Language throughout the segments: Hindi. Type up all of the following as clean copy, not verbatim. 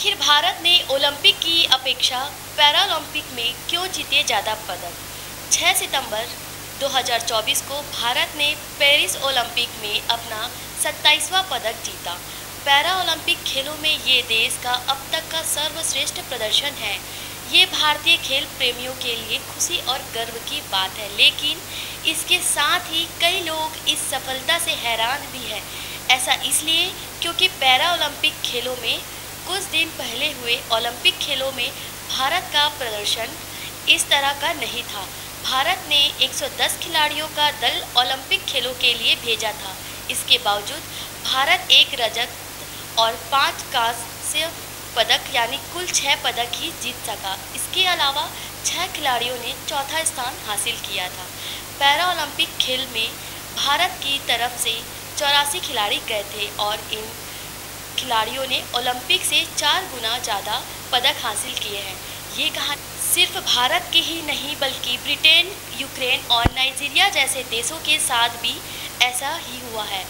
आखिर भारत ने ओलंपिक की अपेक्षा पैरालंपिक में क्यों जीते ज़्यादा पदक? 6 सितंबर 2024 को भारत ने पेरिस ओलंपिक में अपना 27वां पदक जीता। पैरा ओलंपिक खेलों में ये देश का अब तक का सर्वश्रेष्ठ प्रदर्शन है। ये भारतीय खेल प्रेमियों के लिए खुशी और गर्व की बात है, लेकिन इसके साथ ही कई लोग इस सफलता से हैरान भी हैं। ऐसा इसलिए क्योंकि पैरा ओलंपिक खेलों में कुछ दिन पहले हुए ओलंपिक खेलों में भारत का प्रदर्शन इस तरह का नहीं था। भारत ने 110 खिलाड़ियों का दल ओलंपिक खेलों के लिए भेजा था। इसके बावजूद भारत 1 रजत और 5 कांस्य पदक यानी कुल 6 पदक ही जीत सका। इसके अलावा 6 खिलाड़ियों ने चौथा स्थान हासिल किया था। पैरा ओलंपिक खेल में भारत की तरफ से 84 खिलाड़ी गए थे और इन खिलाड़ियों ने ओलंपिक से 4 गुना ज़्यादा पदक हासिल किए हैं। ये कहानी सिर्फ भारत के ही नहीं बल्कि ब्रिटेन, यूक्रेन और नाइजीरिया जैसे देशों के साथ भी ऐसा ही हुआ है।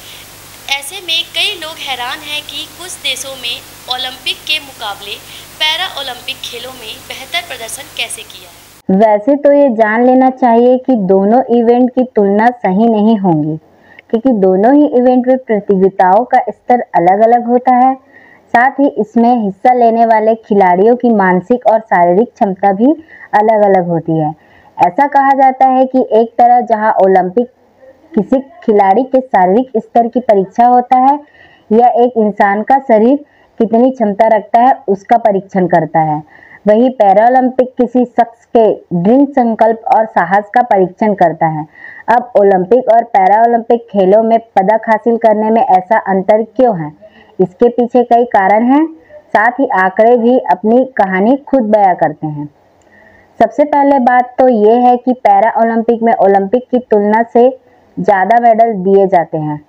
ऐसे में कई लोग हैरान हैं कि कुछ देशों में ओलंपिक के मुकाबले पैरा ओलंपिक खेलों में बेहतर प्रदर्शन कैसे किया है। वैसे तो ये जान लेना चाहिए कि दोनों इवेंट की तुलना सही नहीं होंगी, क्योंकि दोनों ही इवेंट में प्रतियोगिताओं का स्तर अलग अलग होता है। साथ ही इसमें हिस्सा लेने वाले खिलाड़ियों की मानसिक और शारीरिक क्षमता भी अलग अलग होती है। ऐसा कहा जाता है कि एक तरह जहां ओलंपिक किसी खिलाड़ी के शारीरिक स्तर की परीक्षा होता है या एक इंसान का शरीर कितनी क्षमता रखता है उसका परीक्षण करता है, वही पैरालंपिक किसी शख्स के दृढ़ संकल्प और साहस का परीक्षण करता है। अब ओलंपिक और पैरालंपिक खेलों में पदक हासिल करने में ऐसा अंतर क्यों है? इसके पीछे कई कारण हैं, साथ ही आंकड़े भी अपनी कहानी खुद बयां करते हैं। सबसे पहले बात तो ये है कि पैरा ओलंपिक में ओलंपिक की तुलना से ज़्यादा मेडल दिए जाते हैं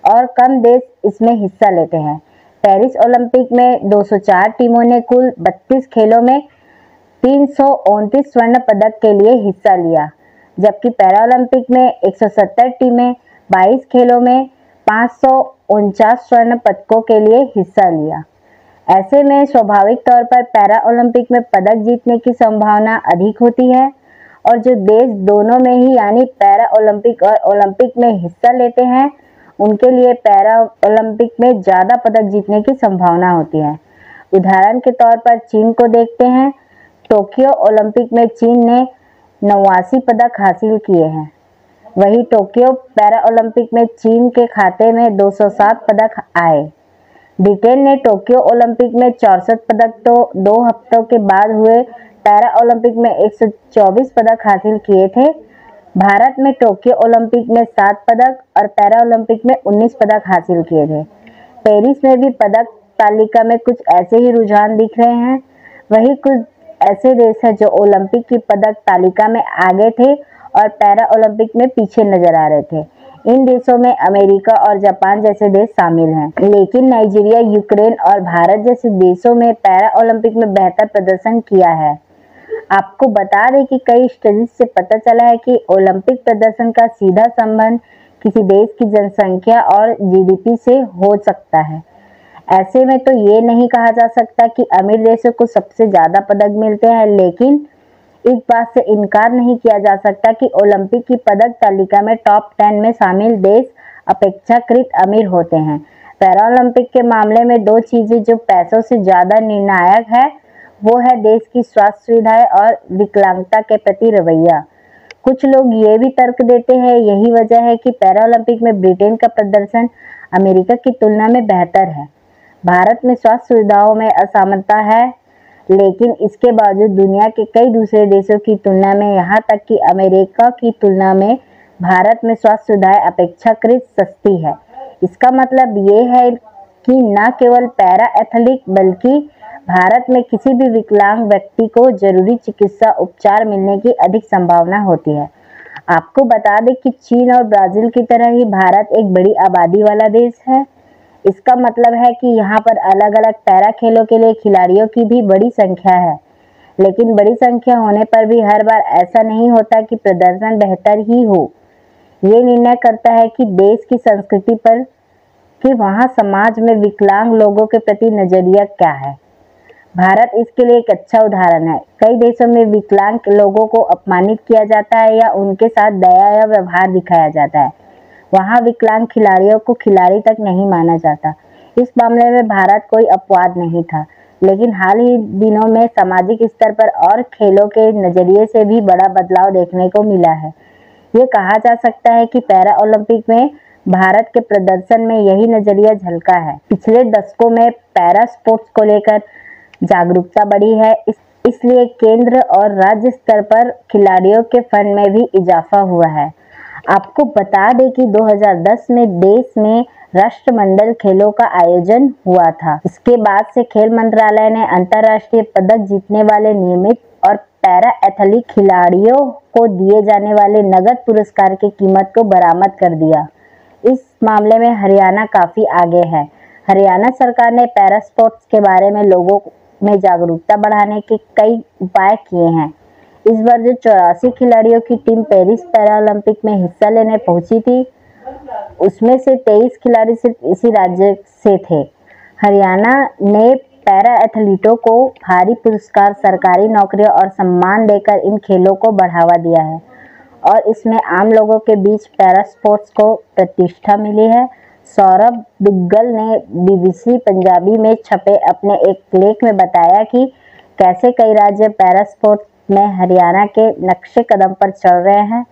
और कम देश इसमें हिस्सा लेते हैं। पेरिस ओलंपिक में 204 टीमों ने कुल 32 खेलों में 329 स्वर्ण पदक के लिए हिस्सा लिया, जबकि पैरालंपिक में 170 टीमें 22 खेलों में 549 स्वर्ण पदकों के लिए हिस्सा लिया। ऐसे में स्वाभाविक तौर पर पैरा ओलंपिक में पदक जीतने की संभावना अधिक होती है और जो देश दोनों में ही यानी पैरा ओलंपिक और ओलंपिक में हिस्सा लेते हैं उनके लिए पैरा ओलंपिक में ज़्यादा पदक जीतने की संभावना होती है। उदाहरण के तौर पर चीन को देखते हैं। टोक्यो ओलंपिक में चीन ने 89 पदक हासिल किए हैं, वही टोक्यो पैरा ओलंपिक में चीन के खाते में 207 पदक आए। ब्रिटेन ने टोक्यो ओलंपिक में 64 पदक तो 2 हफ्तों के बाद हुए पैरा ओलंपिक में 124 पदक हासिल किए थे। भारत में टोक्यो ओलंपिक में 7 पदक और पैरा ओलंपिक में 19 पदक हासिल किए थे। पेरिस में भी पदक तालिका में कुछ ऐसे ही रुझान दिख रहे हैं। वही कुछ ऐसे देश हैं जो ओलंपिक की पदक तालिका में आगे थे और पैरा ओलंपिक में पीछे नजर आ रहे थे। इन देशों में अमेरिका और जापान जैसे देश शामिल हैं, लेकिन नाइजीरिया, यूक्रेन और भारत जैसे देशों में पैरा ओलंपिक में बेहतर प्रदर्शन किया है। आपको बता दें कि कई स्टडीज से पता चला है कि ओलंपिक प्रदर्शन का सीधा संबंध किसी देश की जनसंख्या और जीडीपी से हो सकता है। ऐसे में तो ये नहीं कहा जा सकता कि अमीर देशों को सबसे ज़्यादा पदक मिलते हैं, लेकिन इस बात से इनकार नहीं किया जा सकता कि ओलंपिक की पदक तालिका में टॉप 10 में शामिल देश अपेक्षाकृत अमीर होते हैं। पैरालंपिक के मामले में 2 चीज़ें जो पैसों से ज़्यादा निर्णायक है वो है देश की स्वास्थ्य सुविधाएं और विकलांगता के प्रति रवैया। कुछ लोग ये भी तर्क देते हैं यही वजह है कि पैरालंपिक में ब्रिटेन का प्रदर्शन अमेरिका की तुलना में बेहतर है। भारत में स्वास्थ्य सुविधाओं में असमानता है, लेकिन इसके बावजूद दुनिया के कई दूसरे देशों की तुलना में यहाँ तक कि अमेरिका की तुलना में भारत में स्वास्थ्य सुविधाएं अपेक्षाकृत सस्ती है। इसका मतलब ये है कि न केवल पैरा एथलीट बल्कि भारत में किसी भी विकलांग व्यक्ति को जरूरी चिकित्सा उपचार मिलने की अधिक संभावना होती है। आपको बता दें कि चीन और ब्राजील की तरह ही भारत एक बड़ी आबादी वाला देश है। इसका मतलब है कि यहाँ पर अलग अलग पैरा खेलों के लिए खिलाड़ियों की भी बड़ी संख्या है, लेकिन बड़ी संख्या होने पर भी हर बार ऐसा नहीं होता कि प्रदर्शन बेहतर ही हो। ये निर्णय करता है कि देश की संस्कृति पर कि वहाँ समाज में विकलांग लोगों के प्रति नजरिया क्या है। भारत इसके लिए एक अच्छा उदाहरण है। कई देशों में विकलांग लोगों को अपमानित किया जाता है या उनके साथ दया या व्यवहार दिखाया जाता है। वहाँ विकलांग खिलाड़ियों को खिलाड़ी तक नहीं माना जाता। इस मामले में भारत कोई अपवाद नहीं था, लेकिन हाल ही दिनों में सामाजिक स्तर पर और खेलों के नजरिए से भी बड़ा बदलाव देखने को मिला है। ये कहा जा सकता है कि पैरा ओलंपिक में भारत के प्रदर्शन में यही नजरिया झलका है। पिछले दशकों में पैरा स्पोर्ट्स को लेकर जागरूकता बढ़ी है, इसलिए केंद्र और राज्य स्तर पर खिलाड़ियों के फंड में भी इजाफा हुआ है। आपको बता दें कि 2010 में देश में राष्ट्रमंडल खेलों का आयोजन हुआ था। इसके बाद से खेल मंत्रालय ने अंतर्राष्ट्रीय पदक जीतने वाले नियमित और पैरा एथलीट खिलाड़ियों को दिए जाने वाले नगद पुरस्कार की कीमत को बरामद कर दिया। इस मामले में हरियाणा काफी आगे है। हरियाणा सरकार ने पैरा स्पोर्ट्स के बारे में लोगों में जागरूकता बढ़ाने के कई उपाय किए हैं। इस बार जो 84 खिलाड़ियों की टीम पेरिस पैरा ओलंपिक में हिस्सा लेने पहुंची थी, उसमें से 23 खिलाड़ी सिर्फ इसी राज्य से थे। हरियाणा ने पैरा एथलीटों को भारी पुरस्कार, सरकारी नौकरियां और सम्मान देकर इन खेलों को बढ़ावा दिया है और इसमें आम लोगों के बीच पैरा स्पोर्ट्स को प्रतिष्ठा मिली है। सौरभ दुग्गल ने BBC पंजाबी में छपे अपने एक लेख में बताया कि कैसे कई राज्य पैरा स्पोर्ट्स में हरियाणा के नक्शे कदम पर चल रहे हैं।